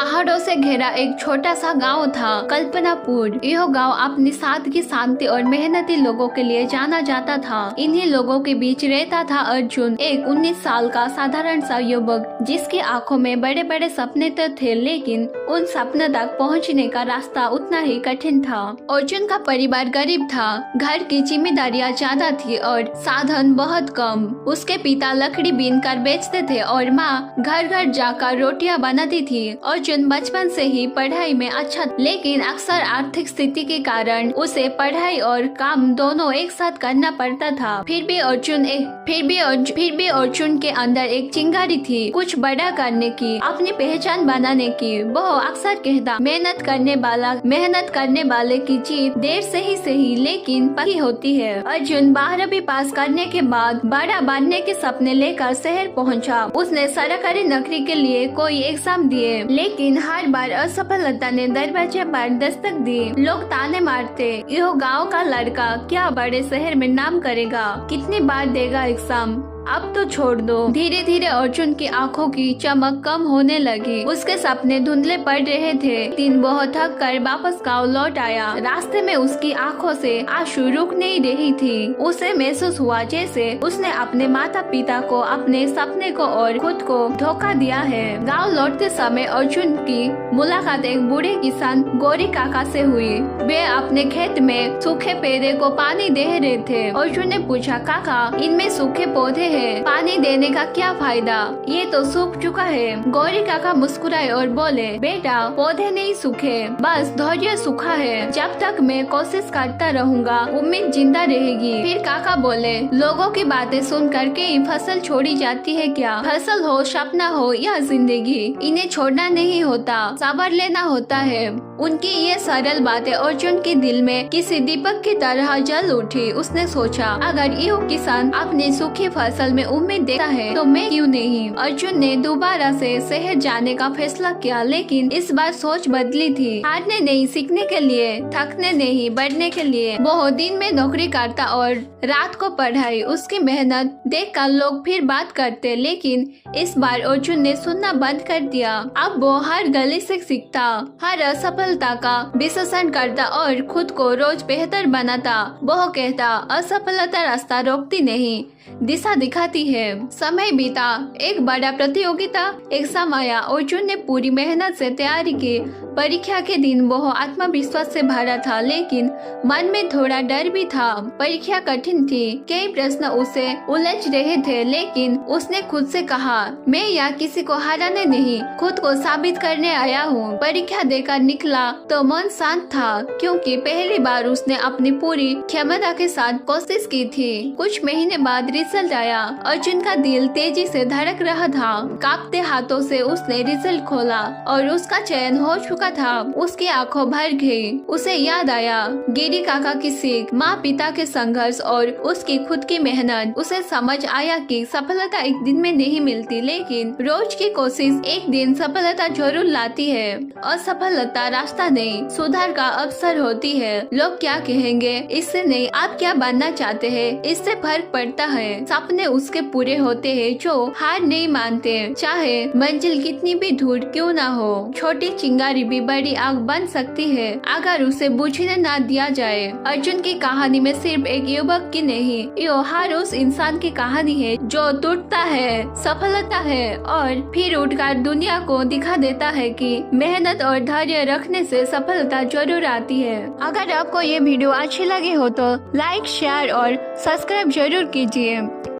पहाड़ों से घिरा एक छोटा सा गांव था, कल्पनापुर। यह गांव अपनी सादगी, शांति और मेहनती लोगों के लिए जाना जाता था। इन्हीं लोगों के बीच रहता था अर्जुन, एक 19 साल का साधारण सा युवक, जिसकी आंखों में बड़े बड़े सपने तो थे, लेकिन उन सपनों तक पहुंचने का रास्ता उतना ही कठिन था। अर्जुन का परिवार गरीब था, घर की जिम्मेदारियां ज्यादा थी और साधन बहुत कम। उसके पिता लकड़ी बीन कर बेचते थे और माँ घर घर जाकर रोटियां बनाती थी। अर्जुन बचपन से ही पढ़ाई में अच्छा, लेकिन अक्सर आर्थिक स्थिति के कारण उसे पढ़ाई और काम दोनों एक साथ करना पड़ता था। फिर भी अर्जुन के अंदर एक चिंगारी थी, कुछ बड़ा करने की, अपनी पहचान बनाने की। वह अक्सर कहता, मेहनत करने वाले की जीत देर से ही सही लेकिन पक्की होती है। अर्जुन 12वीं पास करने के बाद बड़ा बनने के सपने लेकर शहर पहुंचा। उसने सरकारी नौकरी के लिए कोई एग्जाम दिए, लेकिन हर बार असफलता ने दरवाजे पर दस्तक दी। लोग ताने मारते, यह गांव का लड़का क्या बड़े शहर में नाम करेगा, कितनी बार देगा एग्जाम, अब तो छोड़ दो। धीरे धीरे अर्जुन की आंखों की चमक कम होने लगी, उसके सपने धुंधले पड़ रहे थे। दिन बहुत थक कर वापस गाँव लौट आया। रास्ते में उसकी आंखों से आंसू रुक नहीं रही थी। उसे महसूस हुआ जैसे उसने अपने माता पिता को, अपने सपने को और खुद को धोखा दिया है। गाँव लौटते समय अर्जुन की मुलाकात एक बूढ़े किसान गौरी काका से हुई। वे अपने खेत में सूखे पेड़े को पानी दे रहे थे। अर्जुन ने पूछा, काका, इनमें सूखे पौधे हैं, पानी देने का क्या फायदा, ये तो सूख चुका है। गौरी काका मुस्कुराए और बोले, बेटा, पौधे नहीं सूखे, बस धैर्य सूखा है। जब तक मैं कोशिश करता रहूंगा, उम्मीद जिंदा रहेगी। फिर काका बोले, लोगों की बातें सुन करके ही फसल छोड़ी जाती है क्या? फसल हो, सपना हो या जिंदगी, इन्हें छोड़ना नहीं होता, सब्र लेना होता है। उनकी ये सरल बातें अर्जुन के दिल में किसी दीपक की तरह जल उठी। उसने सोचा, अगर ये किसान अपनी सूखी फसल में उम्मीद देखता है तो मैं क्यों नहीं। अर्जुन ने दोबारा से शहर जाने का फैसला किया, लेकिन इस बार सोच बदली थी। हारने नहीं, सीखने के लिए, थकने नहीं, बढ़ने के लिए। वो दिन में नौकरी करता और रात को पढ़ाई। उसकी मेहनत देखकर लोग फिर बात करते, लेकिन इस बार अर्जुन ने सुनना बंद कर दिया। अब वो हर गलती से सीखता, हर असफलता का विश्लेषण करता और खुद को रोज बेहतर बनाता। वो कहता, असफलता रास्ता रोकती नहीं, दिशा दिखाती है। समय बीता, एक बड़ा प्रतियोगिता एग्जाम आया। अर्जुन ने पूरी मेहनत से तैयारी की। परीक्षा के दिन वो आत्मविश्वास से भरा था, लेकिन मन में थोड़ा डर भी था। परीक्षा कठिन थी, कई प्रश्न उसे उलझ रहे थे, लेकिन उसने खुद से कहा, मैं यहाँ किसी को हराने नहीं, खुद को साबित करने आया हूँ। परीक्षा देकर निकला तो मन शांत था, क्योंकि पहली बार उसने अपनी पूरी क्षमता के साथ कोशिश की थी। कुछ महीने बाद रिजल्ट आया। अर्जुन का दिल तेजी से धड़क रहा था। कांपते हाथों से उसने रिजल्ट खोला और उसका चयन हो चुका था। उसकी आंखों भर गई। उसे याद आया गिरी काका की सीख, माँ पिता के संघर्ष और उसकी खुद की मेहनत। उसे समझ आया कि सफलता एक दिन में नहीं मिलती, लेकिन रोज की कोशिश एक दिन सफलता जरूर लाती है। असफलता रास्ता नहीं, सुधार का अवसर होती है। लोग क्या कहेंगे, इससे नहीं, आप क्या बनना चाहते हैं, इससे फर्क पड़ता है। सपने उसके पूरे होते हैं जो हार नहीं मानते, चाहे मंजिल कितनी भी दूर क्यों ना हो। छोटी चिंगारी भी बड़ी आग बन सकती है अगर उसे बुझने ना दिया जाए। अर्जुन की कहानी में सिर्फ एक युवक की नहीं, ये हर उस इंसान की कहानी है जो टूटता है, सफलता है और फिर उठकर दुनिया को दिखा देता है कि मेहनत और धैर्य रखने से सफलता जरूर आती है। अगर आपको ये वीडियो अच्छी लगी हो तो लाइक, शेयर और सब्सक्राइब जरूर कीजिए।